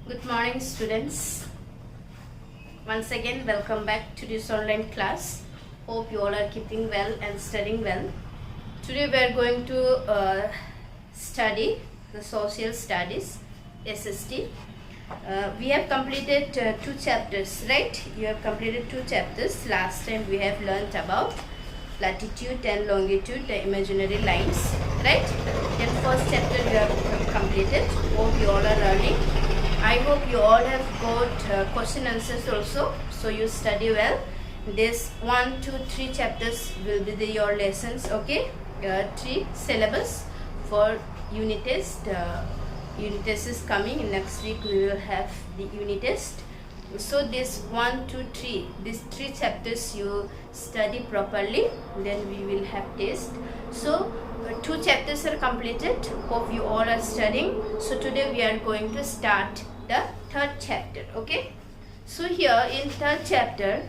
Good morning, students. Once again, welcome back to this online class. Hope you all are keeping well and studying well. Today, we are going to study the social studies, SST. We have completed two chapters, right? You have completed two chapters. Last time, we have learnt about latitude and longitude, the imaginary lines, right? Then first chapter we have completed. Hope you all are learning. I hope you all have got question answers also, so you study well. This 1, 2, 3 chapters will be your lessons, okay? 3 syllabus for unit test. Unit test is coming. Next week we will have the unit test. So this 1, 2, 3, these 3 chapters you study properly, then we will have test. So 2 chapters are completed. Hope you all are studying. So today we are going to start the 3rd chapter, okay? So here in 3rd chapter,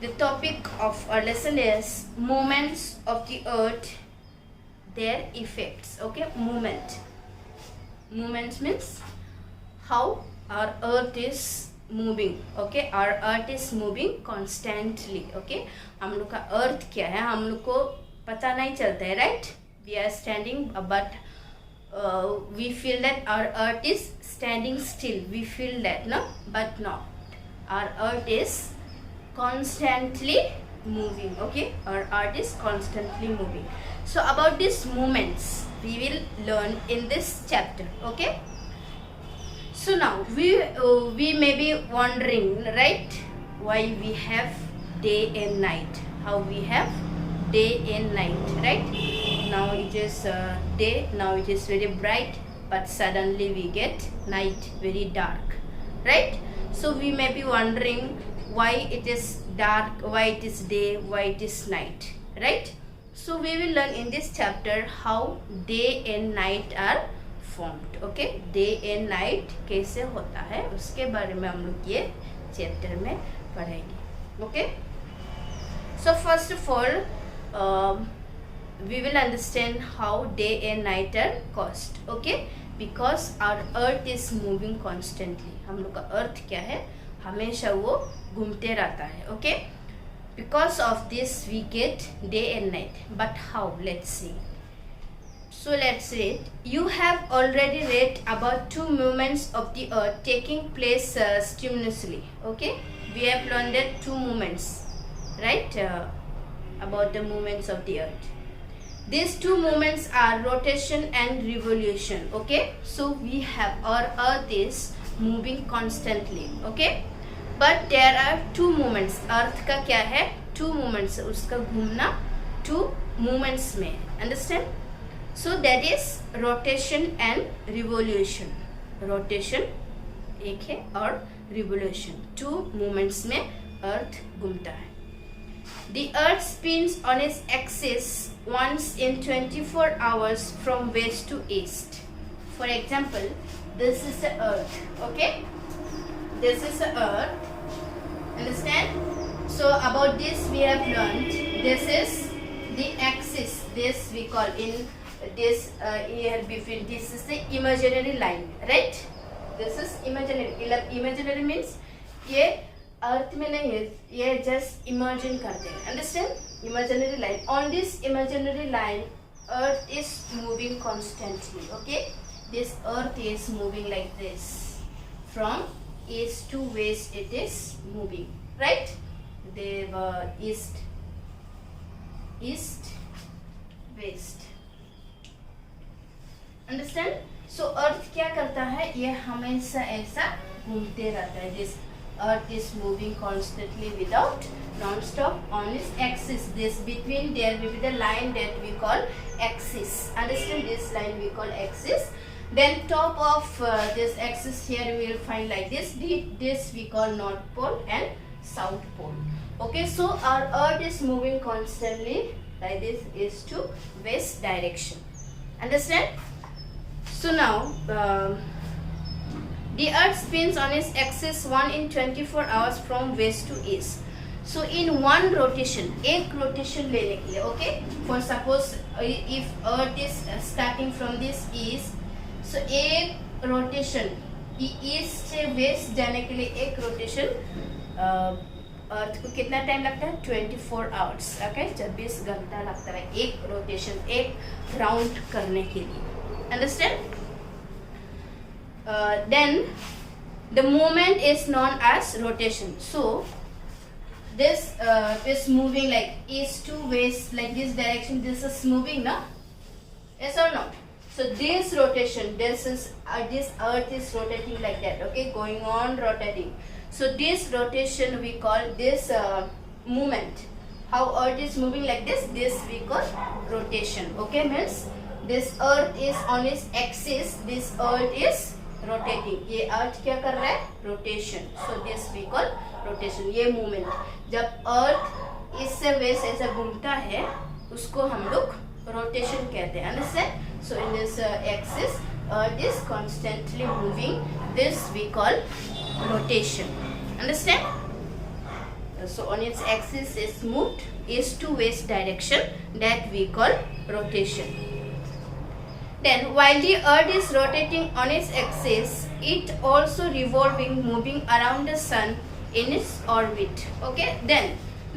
the topic of our lesson is movements of the earth, their effects, okay? Movements means how our earth is moving, okay? Our earth is moving constantly, okay? हम लोग का अर्थ क्या है हम लोग को पता नहीं चलता है, right? We are standing but we feel that our earth is standing still. We feel that, no? But not. Our earth is constantly moving, okay? Our earth is constantly moving. So about these movements we will learn in this chapter, okay? So now we may be wondering, right, why we have day and night, how we have day and night, right? Now it is day, now it is very bright, but suddenly we get night, very dark, right? So we may be wondering why it is dark, why it is day, why it is night, right? So we will learn in this chapter how day and night are formed, okay? Day and night कैसे होता है उसके बारे में हम लोग ये chapter में पढ़ेंगे, okay? So first of all we will understand how day and night are caused, okay? Because our earth is moving constantly. हम लोग का अर्थ क्या है हमेशा वो घूमते रहता है, okay? Because of this we get day and night. But how? Let's see. So let's read. You have already read about 2 movements of the earth taking place simultaneously, okay? We have learned that 2 movements, right? About the movements of the earth. These 2 movements are rotation and revolution, okay? So we have our earth is moving constantly, okay? But there are 2 movements. Earth का क्या है 2 movements, उसका घूमना 2 movements में, understand? So that is rotation and revolution. Rotation एक है और revolution 2 movements में earth घूमता है. The earth spins on its axis once in 24 hours from west to east. For example, this is the earth, okay? This is the earth, understand? So about this we have learned. This is the axis. This we call in this here between. This is the imaginary line, right? This is imaginary. Imaginary means ये अर्थ में नहीं है, ये just imagine करते हैं, understand? Imaginary line. On this imaginary line earth is moving constantly, okay? This earth is moving like this from east to west. It is moving, right? The east west, understand? So earth क्या करता है ये हमेशा ऐसा घूमते रहता है. This earth is moving constantly without non-stop on its axis. This between there will be the line that we call axis, understand? This line we call axis. Then top of this axis here we will find like this. This we call north pole and south pole, okay? So our earth is moving constantly like this, is to west direction, understand? So now the earth spins on its axis 1 in 24 hours from west to east. So in one rotation, एक rotation लेने के लिए, okay? For suppose if earth is starting from this east, so एक rotation east से waste जाने के लिए एक रोटेशन अर्थ को कितना टाइम लगता है? 24 आवर्स। ओके, 24 घंटा लगता है एक रोटेशन, एक राउंड करने के लिए। Understand? Then the movement is known as rotation. So this is moving like east to west, like this direction. This is moving, no? Yes or no? So this rotation, this earth is rotating like that. Okay, going on rotating. So this rotation we call this movement. How earth is moving like this we call rotation. Okay, means this earth is on its axis, this earth is rotating. ये अर्थ क्या कर रहा है? Rotation. So this we call rotation. ये movement, जब अर्थ इससे waste ऐसा घूमता है उसको हम लोग रोटेशन कहते हैं. Understand? So in this axis earth is constantly moving, this we call rotation. Understand? So on its axis is moved east to west direction, that we call rotation. Then while the earth is rotating on its axis, it also revolving, moving around the sun in its orbit. Okay, then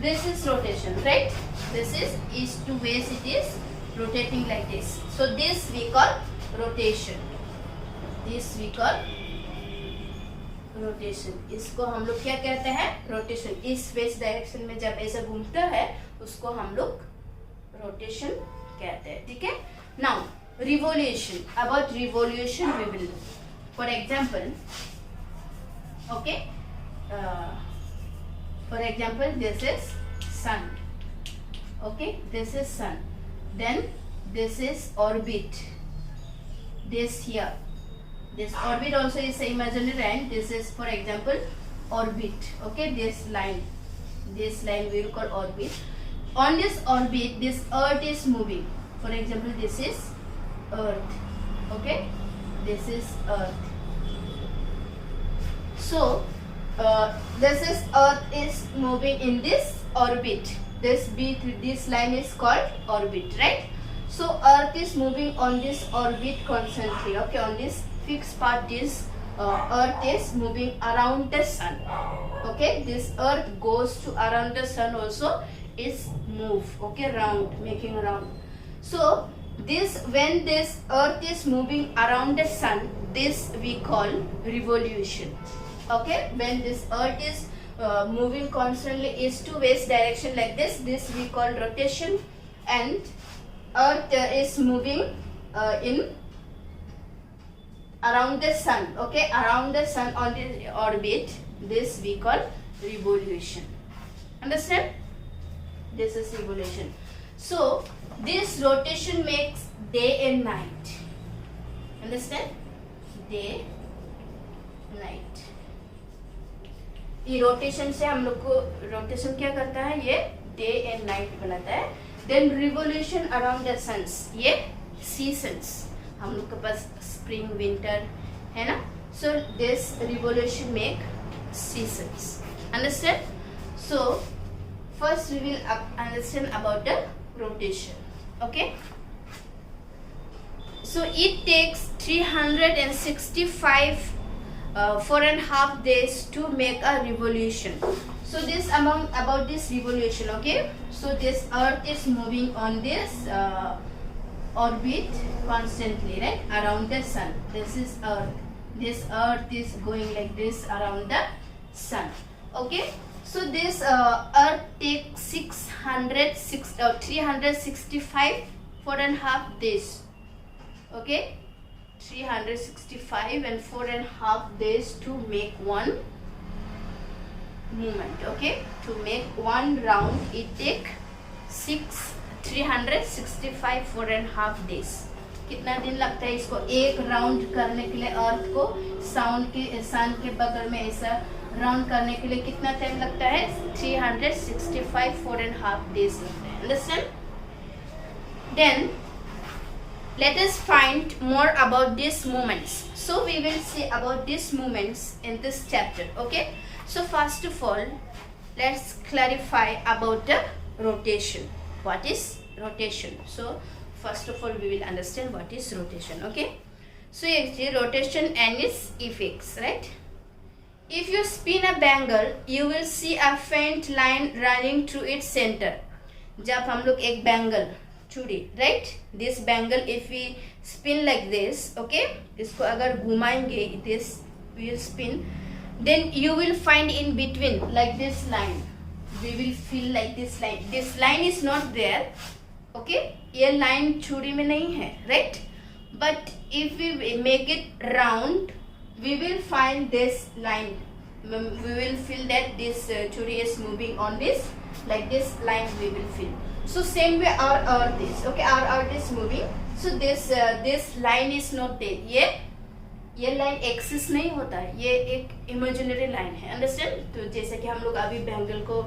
this is rotation, right? This is east to west, it is rotating like this. So this we call rotation. This we call rotation. इसको हम लोग क्या कहते हैं? Rotation. East west direction में जब ऐसा घूमता है उसको हम लोग रोटेशन कहते हैं. ठीक है? Now revolution. About revolution we will look. For example, okay, for example, this is sun. Okay, this is sun. Then this is orbit. This here, this orbit also is imaginary, and this is, for example, orbit. Okay, this line we will call orbit. On this orbit, this earth is moving. For example, this is earth. Okay, this is earth. So this is earth is moving in this orbit. This line is called orbit, right? So earth is moving on this orbit constantly. Okay, on this fixed part, this earth is moving around the sun. Okay, this earth goes to around the sun also, is move. Okay, round, making round. So when this earth is moving around the sun, this we call revolution. Okay, when this earth is moving constantly east to west direction like this we call rotation. And earth is moving in around the sun. Okay, around the sun on the orbit, this we call revolution. Understand? This is revolution. So this rotation makes day and night. Understand? Day, night. ये rotation से हम लोग को rotation क्या करता है? ये day and night बनाता है. Then revolution around the suns, ये सीजन्स. हम लोग के पास स्प्रिंग विंटर है ना. So this revolution make seasons. Understand? So first we will understand about the rotation. Okay, so it takes 365 4.5 days to make a revolution. So this about this revolution. Okay, so this earth is moving on this orbit constantly, right, around the sun. This is earth. This earth is going like this around the sun. Okay, so this earth takes 365 4.5 days. Okay, 365 and 4.5 days to make one movement. Okay, to make one round it take 365 4.5 days. कितना दिन लगता है इसको एक round करने के लिए? अर्थ को सन के बगल में ऐसा राउंड करने के लिए कितना टाइम लगता है? 365 4.5 days लगता है. Understand? Then let us find more about these movements. So we will see about these movements in this chapter. Okay, so first of all let's clarify about the rotation. What is rotation? So first of all we will understand what is rotation. Okay, So actually rotation and its effects, right? If you spin a bangle, you will see a faint line running through its center. जब हम लोग एक bangle चूड़ी, right? This bangle if we spin like this, okay? इसको अगर घुमाएंगे, this will spin. Then you will find in between like this line. We will feel like this line. This line is not there, okay? ये line चूड़ी में नहीं है, right? But if we make it round, we will find this line. We will feel that this chudi is moving on this, like this line we will feel. So same way our earth is, okay? Our earth is moving. So this line is not there. ये line axis नहीं होता है, ये एक imaginary line है, understand? तो जैसे कि हम लोग अभी बैंगल को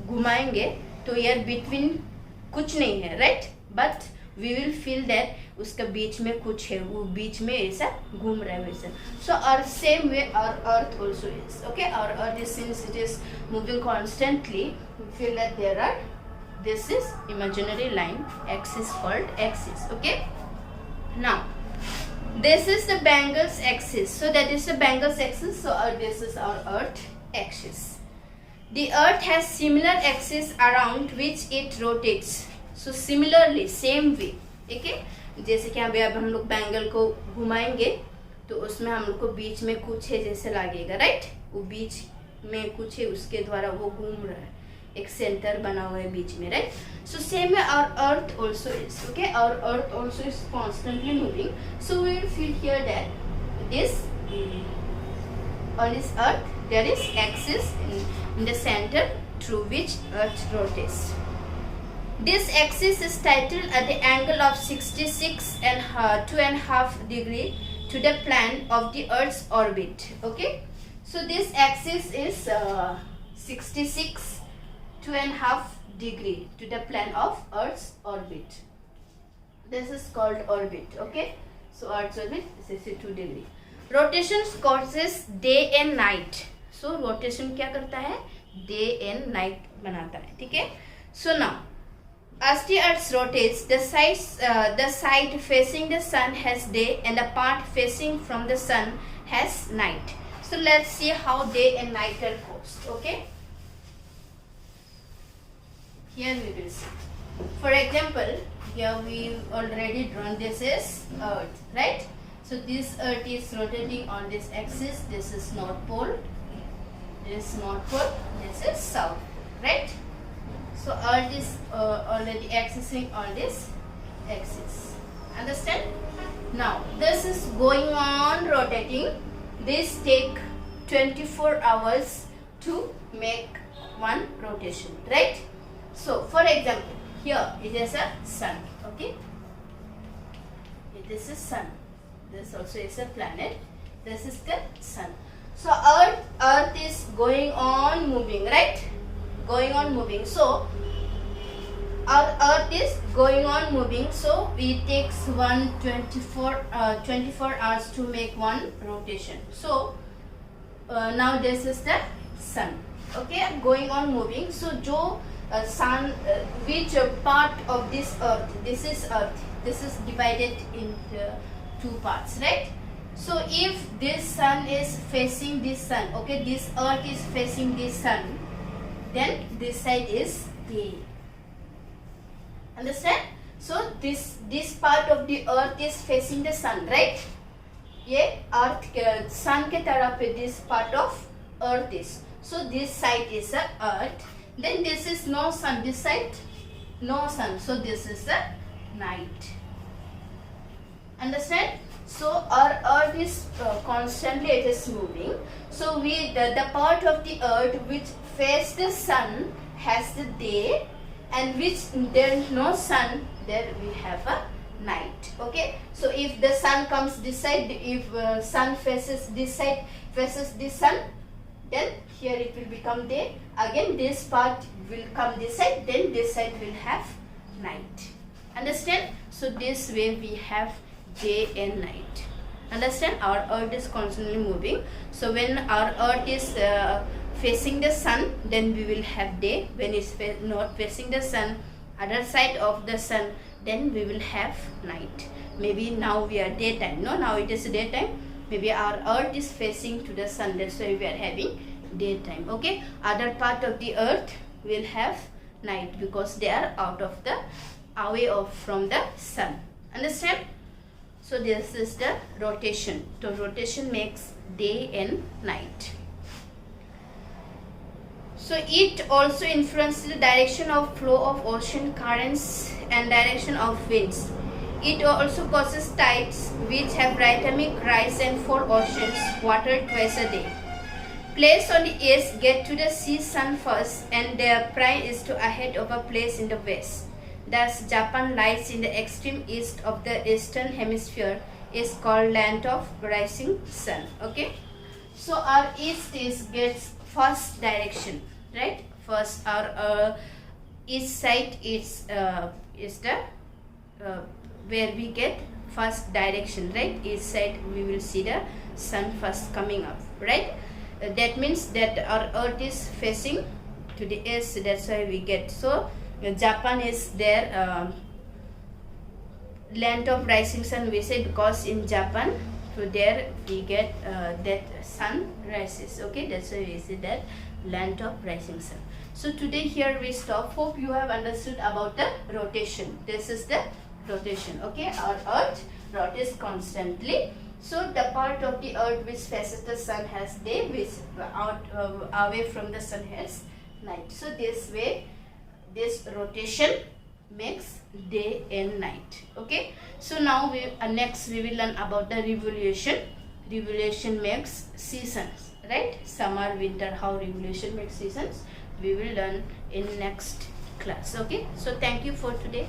घुमाएंगे तो यार बिटवीन कुछ नहीं है, right? But we will feel that उसका बीच में कुछ है, वो बीच में ऐसा घूम रहा है वैसा. सो और सेम वे और अर्थ ऑल्सो इज, ओके? और earth is since it is moving constantly, we feel that there are this is imaginary line, axis called axis, okay? Now this is the bangle's axis, so that is the bangle's axis. So this is our earth axis. The earth has similar axis around which it rotates. So similarly, same way, okay? जैसे कि अभी अब हम लोग bangle को घुमाएंगे तो उसमें हम लोग को बीच में कुछ है जैसे लगेगा, राइट? वो बीच में कुछ है, उसके द्वारा वो घूम रहा है, एक सेंटर बना हुआ है बीच में, right? So same way our earth also is, okay? Our earth also is constantly moving. So we will feel here that this on this earth there is axis in the center through which earth rotates. This axis is titled at the angle of 66 and 2.5 degree to the plane of the earth's orbit, okay? So this axis is 66 2.5 degree to the plane of earth's orbit. This is called orbit, okay? So earth's orbit, this is 2 degree. Rotation causes day and night. So rotation क्या करता है? Day and night बनाता है, ठीक है? So now as the earth rotates, the side facing the sun has day and the part facing from the sun has night. So let's see how day and night are caused, okay? Here we will see. For example, here we already drawn this is earth, right? So this earth is rotating on this axis. This is north pole, this is north pole, this is south, right? So earth is already axising on this axis, understand? Now this is going on rotating. This take 24 hours to make one rotation, right? So for example, here it is a sun, okay? This is sun. This also is a planet. This is the sun. So earth is going on moving, right? Going on moving. So our earth is going on moving. So it takes 24 hours to make one rotation. So now this is the sun, okay? Going on moving. So जो sun, which part of this earth? This is earth. This is divided into 2 parts, right? So if this sun is facing this sun, okay, this earth is facing this sun, then this side is day, understand? So this part of the earth is facing the sun, right? ये earth sun के तरफ पे this part of earth is. So this side is a earth. Then this is no sun, this side no sun. So this is the night. Understand? So our earth is constantly it is moving. So the part of the earth which face the sun has the day, and which there is no sun, there we have a night, okay? So if the sun comes this side, if sun faces this side, faces this sun, then here it will become day. Again this part will come this side, then this side will have night. Understand? So this way we have day and night. Understand? Our earth is constantly moving. So when our earth is facing the sun, then we will have day. When it's not facing the sun, other side of the sun, then we will have night. maybe now we are daytime, no, now it is daytime, maybe our earth is facing to the sun, that's why we are having daytime. Okay, other part of the earth will have night because they are out of the away off from the sun. Understand? So this is the rotation. So rotation makes day and night. So it also influences the direction of flow of ocean currents and direction of winds. It also causes tides which have rhythmic rise and fall oceans water twice a day. Place on the east get to the sea sun first, and their prime is to ahead of a place in the west. Thus Japan lies in the extreme east of the eastern hemisphere, is called land of rising sun. Okay, so our east is gets first direction, right? First our east side is the where we get first direction, right? East side we will see the sun first coming up, right? That means that our earth is facing to the east, that's why we get. So Japan is their land of rising sun, we say, because in Japan, so there we get that sun rises. Okay, that's why we say that land of rising sun. So today here we stop. Hope you have understood about the rotation. This is the rotation. Okay, our earth rotates constantly. So the part of the earth which faces the sun has day, which away from the sun has night. So this way, this rotation makes day and night. Okay, so now next we will learn about the revolution. Revolution makes seasons, right? Summer, winter, how revolution makes seasons we will learn in next class. Okay, so thank you for today.